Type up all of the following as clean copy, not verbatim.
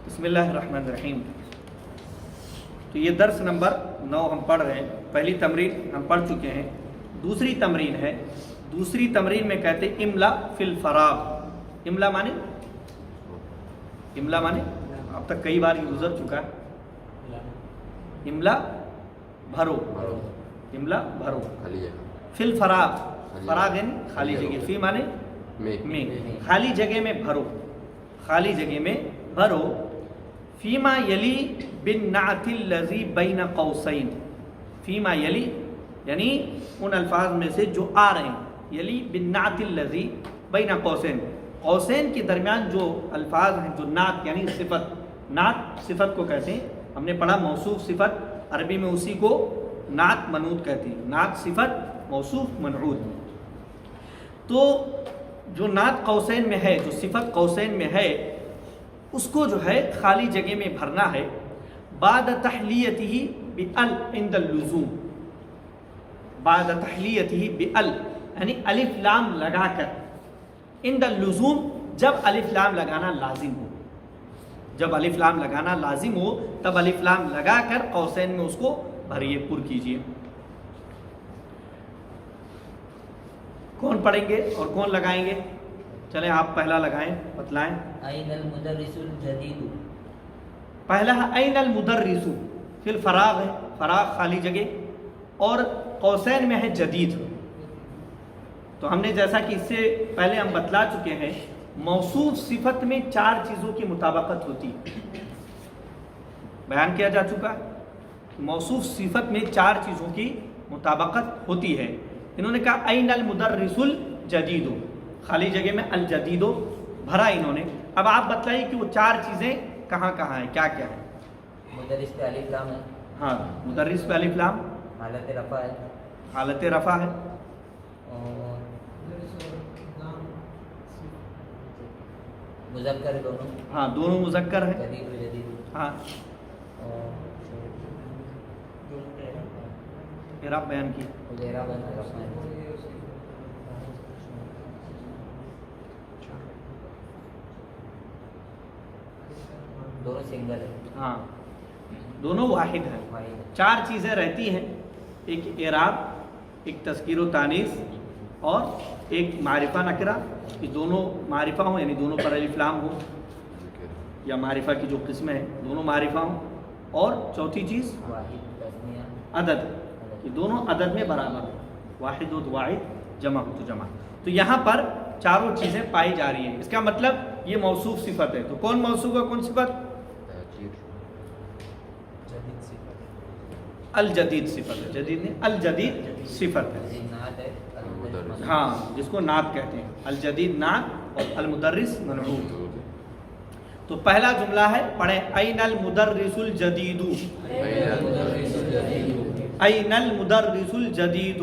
بسم اللہ الرحمن الرحیم۔ تو یہ درس نمبر 9 ہم پڑھ رہے ہیں۔ پہلی تمرین ہم پڑھ چکے ہیں، دوسری تمرین ہے۔ دوسری تمرین میں کہتے ہیں املا فی الفراغ۔ املا مانے اب تک کئی بار یہ گزر چکا ہے۔ املا بھرو، املا بھرو فی الفراغ، فراغ یعنی خالی جگہ، فی مانے میں، خالی جگہ میں بھرو، خالی جگہ میں بھرو۔ فیما یلی بالنعت الذی بین قوسین، فیما یلی یعنی ان الفاظ میں سے جو آ رہے ہیں، یلی بالنعت الذی بین قوسین، قوسین کے درمیان جو الفاظ ہیں، جو نعت یعنی صفت، نعت صفت کو کہتے ہیں۔ ہم نے پڑھا موصوف صفت، عربی میں اسی کو نعت منعوت کہتے ہیں، نعت صفت موصوف منعوت۔ تو جو نعت قوسین میں ہے، جو صفت قوسین میں ہے، اس کو جو ہے خالی جگہ میں بھرنا ہے۔ بعد تحلیتہ بال عند اللزوم، بعد تحلیتہ بال یعنی الف لام لگا کر، عند اللزوم جب الف لام لگانا لازم ہو، جب الف لام لگانا لازم ہو تب الف لام لگا کر قوسین میں اس کو بھریے، پر کیجیے۔ کون پڑھیں گے اور کون لگائیں گے؟ چلیں آپ پہلا لگائیں، بتلائیں۔ این المدرس الجدید، پہلا ہے این المدرس، فی الفراغ ہے، فراغ خالی جگہ، اور قوسین میں ہے جدید۔ تو ہم نے جیسا کہ اس سے پہلے ہم بتلا چکے ہیں، موصوف صفت میں 4 چیزوں کی مطابقت ہوتی ہے، بیان کیا جا چکا ہے۔ موصوف صفت میں 4 چیزوں کی مطابقت ہوتی ہے۔ انہوں نے کہا این المدرس الجدید، خالی جگہ میں الجدید بھرا انہوں نے۔ اب آپ بتلائیے کہ وہ 4 چیزیں کہاں کہاں ہیں، کیا کیا ہیں؟ مدرس پہ الف لام ہے، ہاں، مدرس پہ الف لام حالت رفع ہے، حالت رفع ہے، اور مذکر دونوں، ہاں دونوں مذکر ہیں، جدید و جدید، ہاں اور اعراب بیان کی۔ اعراب رفع ہے، دونوں سنگل ہے، ہاں دونوں واحد ہیں۔ واحد ہے۔ 4 چیزیں رہتی ہیں، ایک اعراب، ایک تذکیر و تانیث، اور ایک معرفہ نکرہ، کہ دونوں معرفہ ہوں یعنی دونوں پر الف لام ہو، یا معرفہ کی جو قسمیں ہیں دونوں معرفہ ہوں، اور چوتھی چیز واحد تسنیہ، عدد، کہ دونوں عدد میں برابر ہو، واحد ہو تو واحد، جمع ہو تو جمع۔ تو یہاں پر چاروں چیزیں پائی جا رہی ہیں۔ اس کا مطلب یہ موصوف صفت ہے۔ تو کون موصوف ہے، کون صفت؟ الجدید صفت ہے، جدید نہیں، الجدید صفت ہے، جدید نعت ہے، المدرس ہاں جس کو نعت کہتے ہیں، الجدید نعت اور المدرس منعوت۔ تو پہلا جملہ ہے، پڑھیں، این المدرس الجدید، این المدرس الجدید،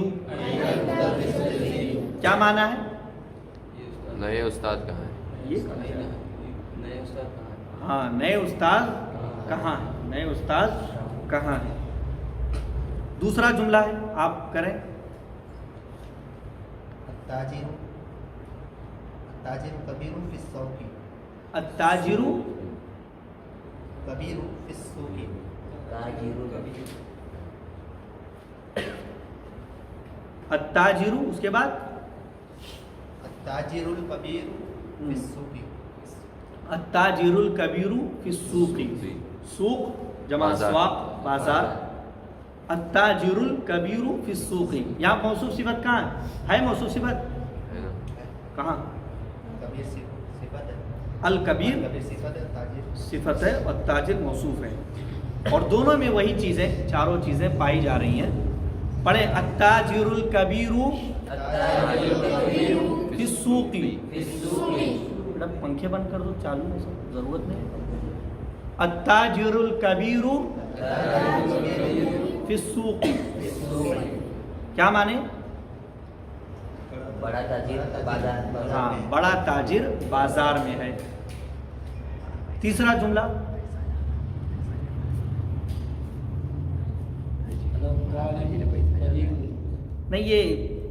کیا معنی ہے؟ نئے استاد کہاں ہیں؟ یہ نئے استاد کہاں ہے؟ ہاں، نئے استاد کہاں ہیں، نئے استاد کہاں ہیں۔ دوسرا جملہ ہے، آپ کریں۔ التاجر کبیر فی السوق، التاجر کبیر فی السوق، تاجر کبیر، التاجر، اس کے بعد التاجر الکبیر فی السوق، التاجر الکبیر فی السوق، سوق جمع بازار، سواق بازار، التاجر الکبیر فی السوق۔ یہاں موصوف صفت کہاں ہے موصوف صفت ہے نا؟ کہاں؟ کبیر صفت ہے، الکبیر کبیر صفت ہے، تاجر صفت ہے اور تاجر موصوف ہے، اور دونوں میں وہی چیزیں، چاروں چیزیں پائی جا رہی ہیں۔ پڑھیں، التاجر الکبیر فی السوق، بیٹا پنکھے بند کر دو، چالو ہے سب، ضرورت نہیں ہے۔ التاجر الکبیر فی السوق، کیا معنی؟ بڑا تاجر بازار، ہاں، بڑا تاجر بازار میں ہے۔ تیسرا جملہ، نہیں یہ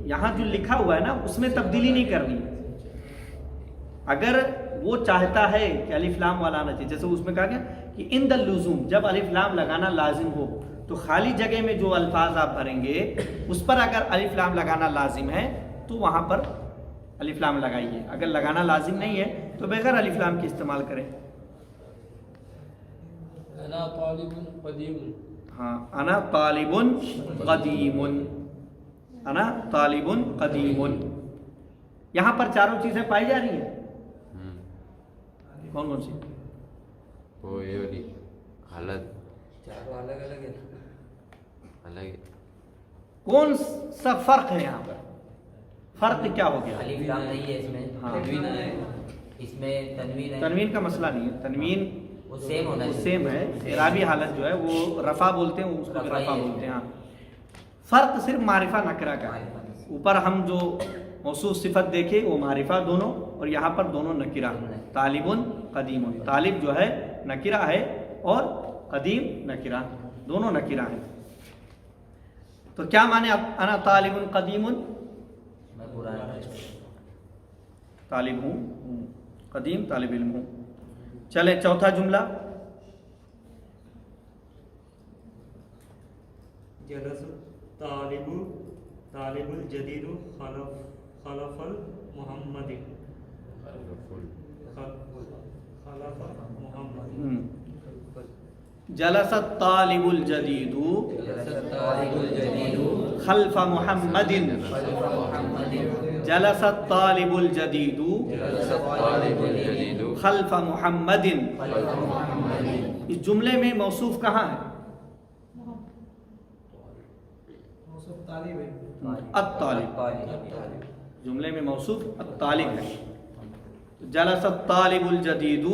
یہاں جو لکھا ہوا ہے نا اس میں تبدیلی نہیں کرنی، اگر وہ چاہتا ہے کہ الف لام والا آنا چاہیے، جیسے اس میں کہا گیا کہ ان دا لزوم، جب الف لام لگانا لازم ہو تو خالی جگہ میں جو الفاظ آپ بھریں گے اس پر اگر الف لام لگانا لازم ہے تو وہاں پر الف لام لگائیے، اگر لگانا لازم نہیں ہے تو بغیر الف لام کے استعمال کریں. انا طالب قدیم. ہاں، انا طالب قدیم، انا طالب قدیم. یہاں پر چاروں چیزیں پائی جا رہی ہیں. کون کون سی؟ وہ یہ والی حالت چاروں الگ الگ ہے. الگ ہے. کون سا فرق ہے یہاں پر؟ فرق کیا ہو گیا؟ الف لام نہیں ہے اس میں. ہاں. تنوین ہے اس میں. تنوین ہے. تنوین کا مسئلہ نہیں ہے، تنوین وہ سیم ہونا چاہیے. سیم ہے. اعرابی حالت جو ہے وہ رفع بولتے ہیں، اس کو بھی رفع ہی رفع ہے. بولتے ہیں. ہاں، فرق صرف معرفہ نکرہ کا ہے. اوپر ہم جو موصوف صفت دیکھے وہ معرفہ دونوں، اور یہاں پر دونوں نکرہ. طالب قدیم، طالب جو ہے نکرہ ہے اور قدیم نکرہ، دونوں نکرہ ہیں. تو کیا معنی انا طالب قدیم؟ میں پرانا طالب ہوں، قدیم طالب علم ہوں. چلے چوتھا جملہ. جلس طالب الجدید خلف المحمد. جلس الطالب الجدید خلف محمد. جلس الطالب الجدید طالب الجدید خلف محمد. اس جملے میں موصوف کہاں ہے؟ الطالب. جملے میں موصوف الطالب ہے. جلس الطالب الجدید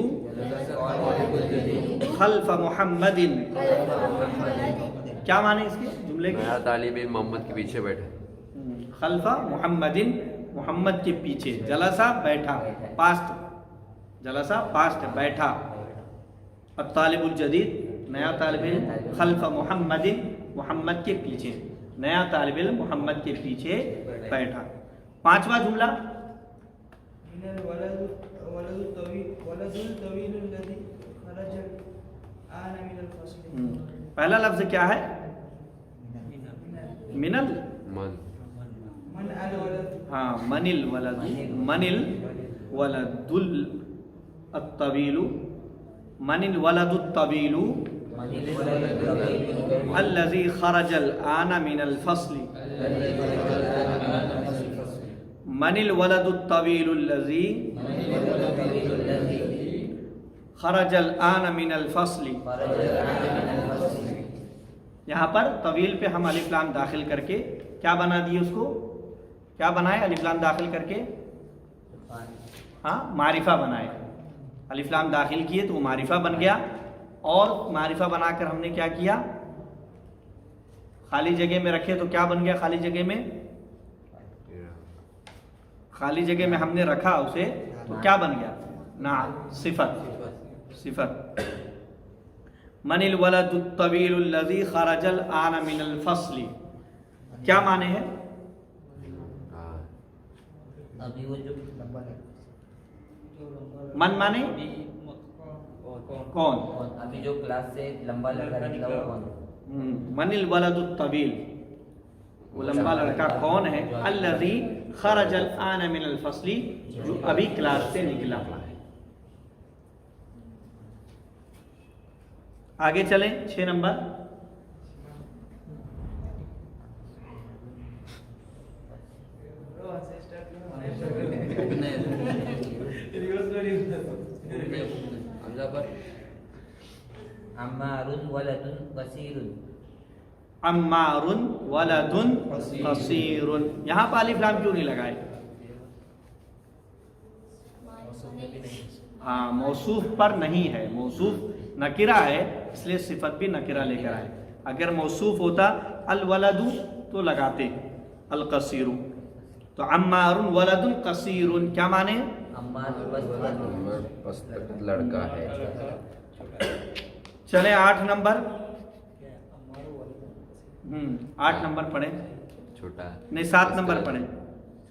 خلف محمد. کیا معنی اس کے جملے کے؟ نیا طالب علم محمد کے پیچھے بیٹھا. خلف محمد، محمد کے پیچھے. جلسہ بیٹھا، پاسٹ. جلسہ پاسٹ بیٹھا. الطالب الجدید نیا طالب علم، خلف محمد محمد کے پیچھے، نیا طالب علم محمد کے پیچھے بیٹھا. پانچواں جملہ. پہلا لفظ کیا ہے؟ من ال من ہاں من الولد. من الولد الطویل. من الولد الطویل الذي خرج الآن من الفصل. من الولد الطویل الذي خرج الآن من الفصل. یہاں پر طویل پہ ہم الف لام داخل کر کے کیا بنا دیے؟ اس کو کیا بنائے؟ الف لام داخل کر کے ہاں معرفہ بنائے. الف لام داخل کیے تو وہ معرفہ بن گیا. اور معرفہ بنا کر ہم نے کیا کیا؟ خالی جگہ میں رکھے تو کیا بن گیا؟ خالی جگہ میں، خالی جگہ میں ہم نے رکھا اسے تو کیا بن گیا؟ نعت، صفت. صفت. من الولد الطویل الذی خرج الآن من الفصل. کیا معنی ہے؟ ابھی وہ جو من معنی کون؟ ابھی جو کلاس سے لمبا لڑکا نکلا وہ کون؟ من الولد الطویل، وہ لمبا لڑکا کون ہے؟ الذی خرج الآن من الفصل، جو ابھی کلاس سے نکلا ہے. آگے چلیں 6 نمبر. عمار ولد قصیر. عمار ولد قصیر. یہاں پہ الف لام کیوں نہیں لگائے؟ ہاں، موصوف پر نہیں ہے. موصوف نکرہ ہے اس لیے صفت بھی نکرہ لے کر آئے. اگر موصوف ہوتا الولد تو لگاتے القصیر. تو عمار ولد قصیر کیا معنی؟ عمار بس لڑکا ہے. چلے 8 نمبر. 8 نمبر پڑھیں. چھوٹا نہیں 7 نمبر پڑھیں.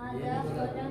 هذا قلم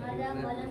هذا قلم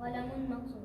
قلم مقصود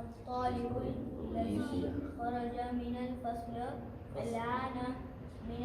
الطالب الذي خرج من الفصل الآن من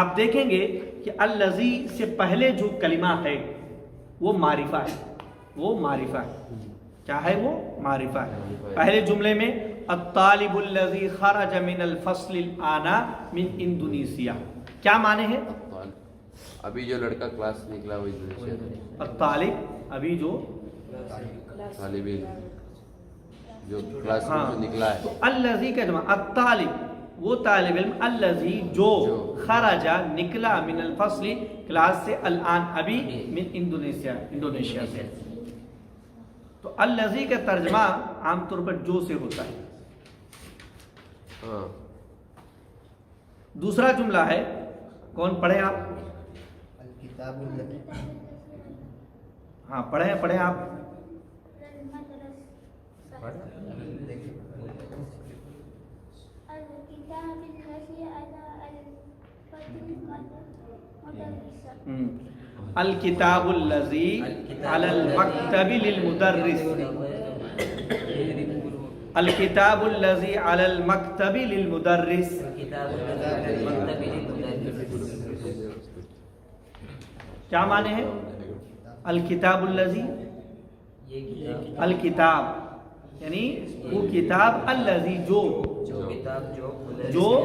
آپ دیکھیں گے کہ الذی سے پہلے جو کلمہ ہے وہ معرفہ ہے، وہ معرفہ ہے. کیا ہے؟ وہ معرفہ ہے. پہلے جملے میں الطالب الذی خرج من الفصل الآن من انڈونیشیا، کیا معنی ہے؟ ابھی جو لڑکا کلاس نکلا وہ انڈونیشیا سے. الطالب ابھی جو طالب علم جو کلاس میں جو نکلا ہے. تو الذی کا جمع الطالب وہ طالب علم، الذی جو خرجا نکلا من الفصل کلاس سے، الآن ابھی، من انڈونیشیا سے. تو الذی کا ترجمہ عام طور پر جو سے ہوتا ہے. ہاں دوسرا جملہ ہے، کون پڑھیں آپ؟ الکتاب الذی. ہاں پڑھیں آپ. الکتاب الذی علی المکتب للمدرس، الکتاب الذی علی المکتب للمدرس. کیا معنی ہے الکتاب الذی؟ الکتاب یعنی وہ کتاب، الذی جو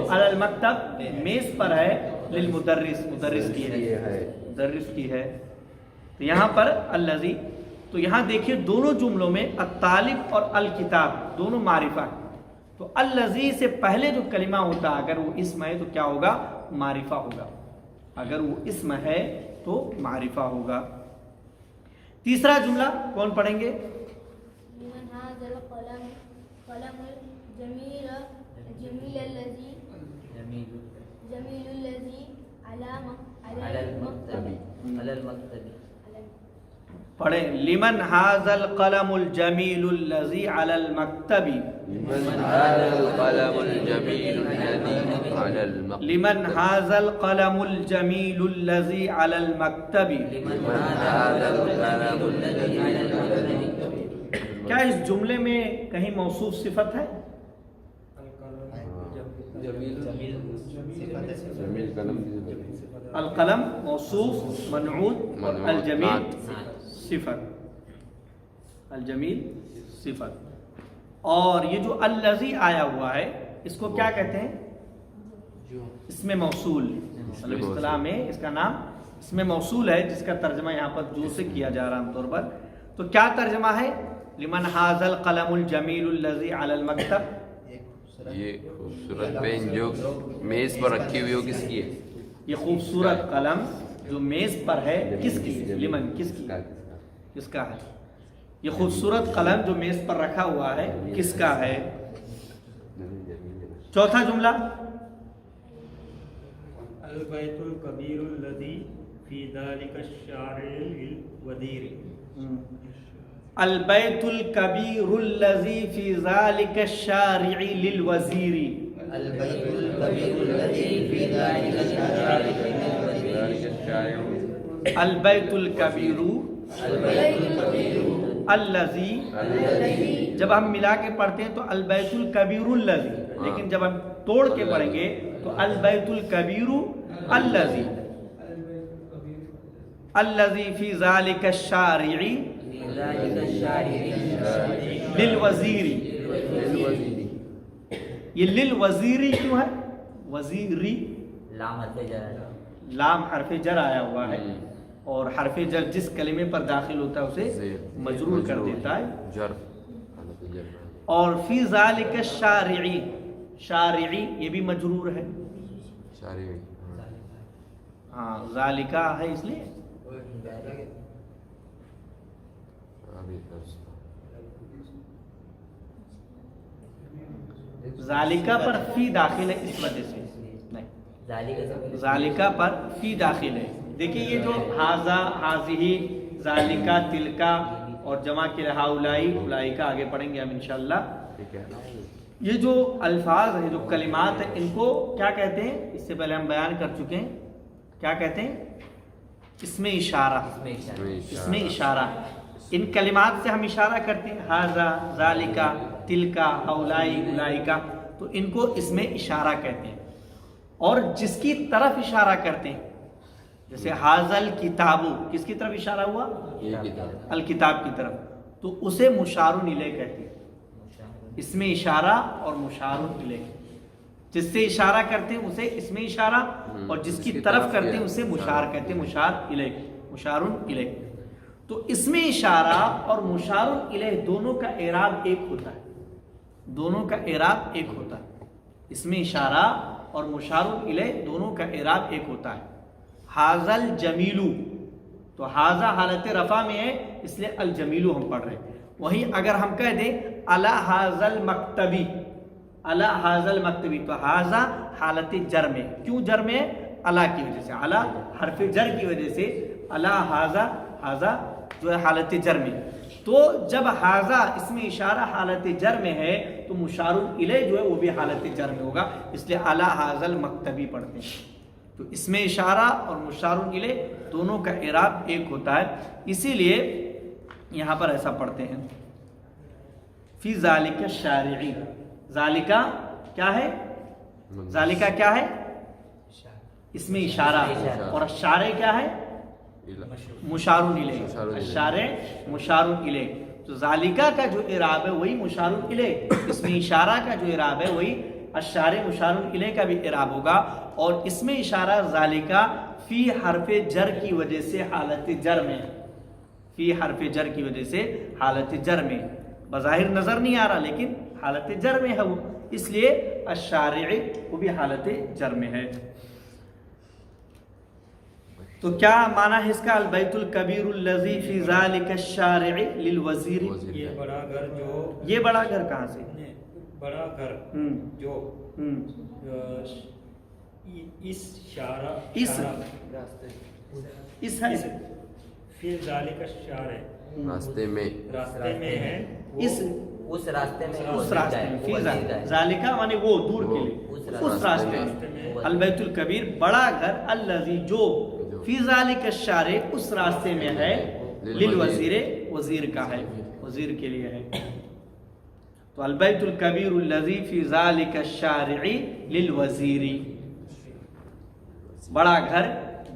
علی المکتب میز پر ہے، للمدرس مدرس کی ہے، مدرس کی ہے. تو یہاں پر الذی، تو یہاں دیکھیے دونوں جملوں میں الطالب اور الکتاب دونوں معرفہ ہے. تو الذی سے پہلے جو کلمہ ہوتا ہے اگر وہ اسم ہے تو کیا ہوگا؟ معرفہ ہوگا. اگر وہ اسم ہے تو معرفہ ہوگا. تیسرا جملہ کون پڑھیں گے؟ لمن هذا القلم قلم الجميل الجميل الذي جميل الذي على المكتب. پڑھیں لمن هذا القلم الجميل الذي على المكتب. لمن هذا القلم الجميل الذي على المكتب. لمن هذا القلم الجميل الذي على المكتب. لمن هذا القلم الذي على المكتب. کیا اس جملے میں کہیں موصوف صفت ہے؟ جمیل قلم کی صفت. القلم موصوف منعوت، الجمیل صفت، الجمیل صفت. اور یہ جو الذی آیا ہوا ہے اس کو کیا کہتے ہیں؟ اس میں موصول. علیہ السلام میں اس کا نام اس میں موصول ہے، جس کا ترجمہ یہاں پر جو سے کیا جا رہا عام طور پر. تو کیا ترجمہ ہے؟ لمن هذا القلم الجمیل الذی علی المکتب. یہ خوبصورت پین جو میز پر رکھی ہوئی ہو کس کی ہے؟ یہ خوبصورت قلم جو میز پر ہے کس کی؟ لمن کس کی؟ کس کا ہے؟ یہ خوبصورت قلم جو میز پر رکھا ہوا ہے کس کا ہے؟ چوتھا جملہ البیت الکبیر الذی فی ذلک الشارع الودیر. البیت الکبیر الذی فی ذلک الشارع للوزیر. البیت الکبیر الذی فی ذلک الشارع. البیت الکبیر الذی، جب ہم ملا کے پڑھتے ہیں تو البیت الکبیر الذی، لیکن جب ہم توڑ کے پڑھیں گے تو البیت الکبیر الذی الذی فی ذلک الشارع للوزیر. یہ للوزیری کیوں ہے؟ وزیری لام حرف جر آیا ہوا ہے، اور حرف جر جس کلمے پر داخل ہوتا ہے اسے مجرور کر دیتا ہے. جر. اور فی ذالک الشارعی، شارعی یہ بھی مجرور ہے. ہاں ذالکہ ہے اس لیے. ذالکہ پر فی داخل ہے اس وجہ سے نہیں، ذالکہ پر فی داخل ہے. دیکھیے یہ جو ہاذا، ہاذہی، ذالکہ، تلکا اور جمع کے ہاؤلائی، اولائکہ آگے پڑھیں گے ہم انشاءاللہ. یہ جو الفاظ ہیں، جو کلمات ہیں، ان کو کیا کہتے ہیں؟ اس سے پہلے ہم بیان کر چکے ہیں. کیا کہتے ہیں؟ اسم اشارہ. اسم اشارہ. ان کلمات سے ہم اشارہ کرتے ہیں، ہاذا، ذالکہ، تلکا، ہاؤلائی، اولائکہ، تو ان کو اسم اشارہ کہتے ہیں. اور جس کی طرف اشارہ کرتے ہیں، جیسے حاضل کتابو، کس کی طرف اشارہ ہوا؟ یہ کتاب الکتاب کی طرف، تو اسے مشار الیہ کہتے ہیں، اس میں اشارہ اور مشار الیہ، جس سے اشارہ کرتے ہیں اسے اس میں اشارہ، اور جس کی طرف کرتے ہیں اسے مشار کہتے ہیں، مشار الیہ، مشار الیہ۔ تو اس میں اشارہ اور مشار الیہ دونوں کا اعراب ایک ہوتا ہے، دونوں کا اعراب ایک ہوتا ہے، اس میں اشارہ اور مشار الیہ دونوں کا اعراب ایک ہوتا ہے۔ حاضل جمیلو، تو حاضہ حالت رفع میں ہے اس لیے الجمیلو ہم پڑھ رہے ہیں۔ وہیں اگر ہم کہہ دیں علی حاضل مکتبی، علی حاضل مکتبی، تو حاضہ حالت جر میں، کیوں جر میں؟ علی کی وجہ سے، علی حرف جر کی وجہ سے علی حاضہ، حاضہ جو ہے حالت جر میں۔ تو جب حاضہ اس میں اشارہ حالت جر میں ہے تو مشار الیہ جو ہے وہ بھی حالت جر میں ہوگا، اس لیے علی حاضل مکتبی پڑھتے ہیں۔ تو اس میں اشارہ اور مشار الیہ دونوں کا اعراب ایک ہوتا ہے، اسی لیے یہاں پر ایسا پڑھتے ہیں فی ذالک الشارعی۔ ذالکہ کیا ہے؟ ذالکہ کیا ہے؟ اس میں اشارہ، اور الشارع کیا ہے؟ مشار الیہ، الشارع مشار الیہ۔ تو ذالکہ کا جو اعراب ہے وہی مشار الیہ، اس میں اشارہ کا جو اعراب ہے وہی الشارع مشار الیہ کا بھی اعراب ہوگا، اور اس میں اشارہ ذالکہ فی حرف جر کی وجہ سے حالت جر میں، فی حرف جر کی وجہ سے حالت جر میں، بظاہر نظر نہیں آ رہا لیکن حالت جر میں ہے وہ، اس لیے الشارع وہ بھی حالت جر میں ہے۔ تو کیا معنی ہے اس کا؟ البیت الکبیر الذی فی ذالک الشارع للوزیر، یہ بڑا گھر جو، یہ بڑا گھر کہاں سے؟ بڑا گھر جو اس شارع، اس ہے فی ذالک الشارع، راستے میں، راستے میں ہے، اس راستے میں، اس راستے میں، فی ذالکہ مانے وہ دور کے لیے، اس راستے میں۔ البیت الکبیر بڑا گھر، الذی جو، فی ذالک الشارع اس راستے میں ہے، للوزیر وزیر کا ہے، وزیر کے لیے ہے۔ تو البیت الکبیر الذی فی ذالک الشارع للوزیر، بڑا گھر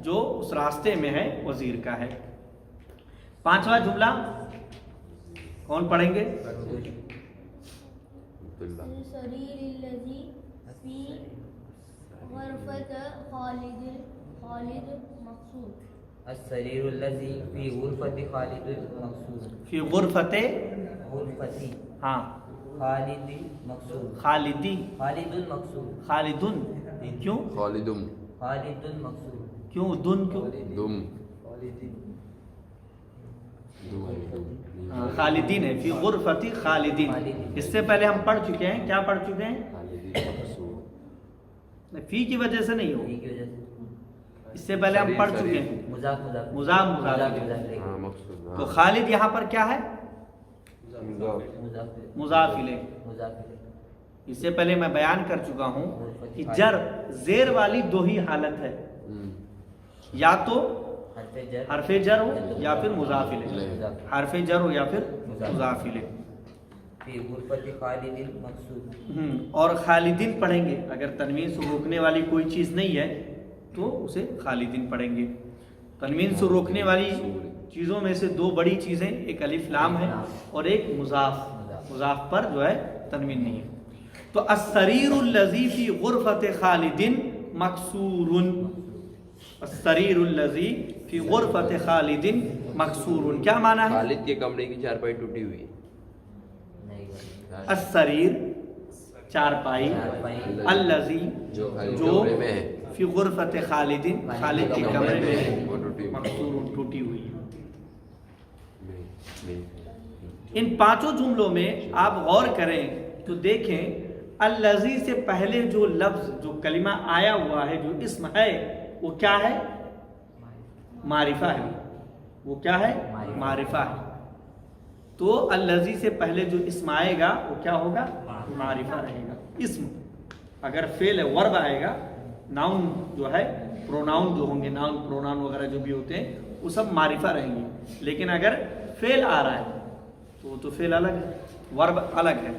جو اس راستے میں ہے وزیر کا ہے۔ پانچواں جملہ کون پڑھیں گے؟ السرير الذي في غرفة خالد مقصود، السرير الذي في غرفة خالد مقصود، فی غرفت، غرفة ہاں خالد مقصود، خالدی، خالد مقصود، خالدن، کیوں؟ خالدم، خالد مقصود، کیوں دن کیوں؟ دم، خالدین ہے، فی غرفت خالدین۔ اس سے پہلے ہم پڑھ چکے ہیں، کیا پڑھ چکے ہیں؟ فی کی وجہ سے نہیں ہو، کی وجہ سے اس سے پہلے ہم پڑھ چکے ہیں مضاف مضاف مضاف مضاف ہاں مقصود، تو خالد یہاں پر کیا ہے؟ مضاف الیہ۔ اس سے پہلے میں بیان کر چکا ہوں کہ جر زیر والی دو ہی حالت ہے، یا تو حرف جر ہو یا پھر مضاف الیہ، حرف جر ہو یا پھر مضاف الیہ۔ فی غرفت خالد مقصود، اور خالدین پڑھیں گے، اگر تنوین سے روکنے والی کوئی چیز نہیں ہے تو اسے خالدین پڑھیں گے۔ تنوین سے روکنے والی چیزوں میں سے دو بڑی چیزیں، ایک الف لام ہے اور ایک مضاف، مضاف پر جو ہے تنوین نہیں ہے۔ تو السریر الذی فی غرفت خالد مکسور، السریر الذی فی غرفت خالد مکسور، کیا معنی ہے؟ خالد کے کمرے کی چارپائی ٹوٹی ہوئی، السریر چارپائی، الذی جو جو کمرے میں ہے، فی غرفت خالد خالد کے کمرے میں ہے، مکسور ٹوٹی ہوئی۔ ان پانچوں جملوں میں آپ غور کریں تو دیکھیں الذی سے پہلے جو لفظ جو کلمہ آیا ہوا ہے، جو اسم ہے، وہ کیا ہے؟ معرفہ ہے، وہ کیا ہے؟ معرفہ ہے۔ تو الذی سے پہلے جو اسم آئے گا وہ کیا ہوگا؟ معرفہ رہے گا، اسم۔ اگر فعل ہے ورب آئے گا، ناؤن جو ہے، پروناؤن جو ہوں گے، ناؤن پروناؤن وغیرہ جو بھی ہوتے ہیں وہ سب معرفہ رہیں گے، لیکن اگر فعل آ رہا ہے تو وہ تو فعل الگ ہے، ورب الگ ہے۔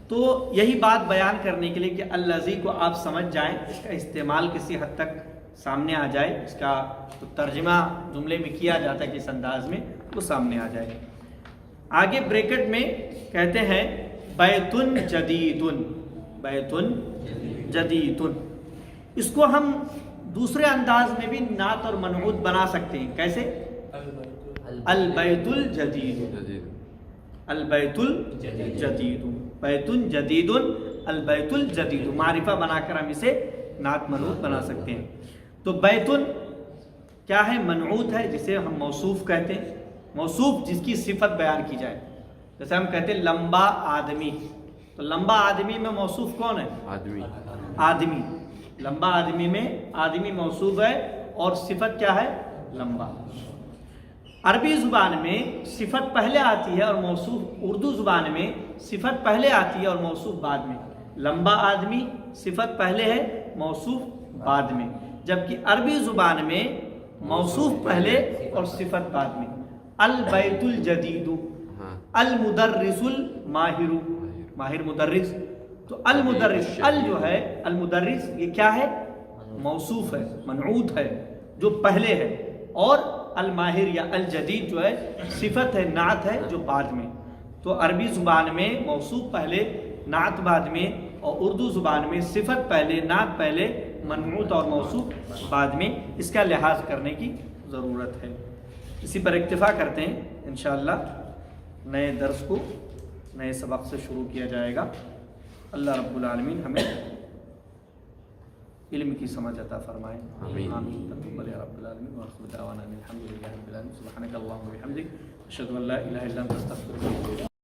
تو یہی بات بیان کرنے کے لیے کہ الذی کو آپ سمجھ جائیں، اس کا استعمال کسی حد تک سامنے آ جائے، اس کا تو ترجمہ جملے میں کیا جاتا ہے کہ اس انداز میں وہ سامنے آ جائے۔ آگے بریکٹ میں کہتے ہیں بیت جدید، بیت جدید، اس کو ہم دوسرے انداز میں بھی نعت اور منعوت بنا سکتے ہیں۔ کیسے؟ البیت الجدید، البیت الجدید، بیت جدید، البیت الجدید، معرفہ بنا کر ہم اسے نعت منعوت بنا سکتے ہیں۔ تو بیت کیا ہے؟ منعوت ہے، جسے ہم موصوف کہتے ہیں، موصوف جس کی صفت بیان کی جائے۔ جیسے ہم کہتے ہیں لمبا آدمی، تو لمبا آدمی میں موصوف کون ہے؟ آدمی، آدمی، لمبا آدمی میں آدمی موصوف ہے اور صفت کیا ہے؟ لمبا۔ عربی زبان میں صفت پہلے آتی ہے اور موصوف، اردو زبان میں صفت پہلے آتی ہے اور موصوف بعد میں۔ لمبا آدمی صفت پہلے ہے، موصوف بعد میں، جبکہ عربی زبان میں موصوف پہلے اور صفت بعد میں۔ البیت الجدید، المدرس الماہر، ماہر مدرس، تو المدرس، ال جو ہے المدرس یہ کیا ہے؟ موصوف ہے، منعوت ہے جو پہلے ہے، اور الماہر یا الجدید جو ہے صفت ہے، نعت ہے جو بعد میں۔ تو عربی زبان میں موصوف پہلے، نعت بعد میں، اور اردو زبان میں صفت پہلے، نعت پہلے، منعوت اور موصوف بعد میں۔ اس کا لحاظ کرنے کی ضرورت ہے۔ اسی پر اکتفا کرتے ہیں، انشاءاللہ نئے درس کو نئے سبق سے شروع کیا جائے گا۔ اللہ رب العالمین ہمیں علم کی سمجھ عطا فرمائے، آمین۔ آمین تقبل یا رب العالمین، وآخر دعوانا الحمد للہ رب العالمین، سبحانک اللہم و بحمدک، اشہد ان لا الہ الا انت استغفرک۔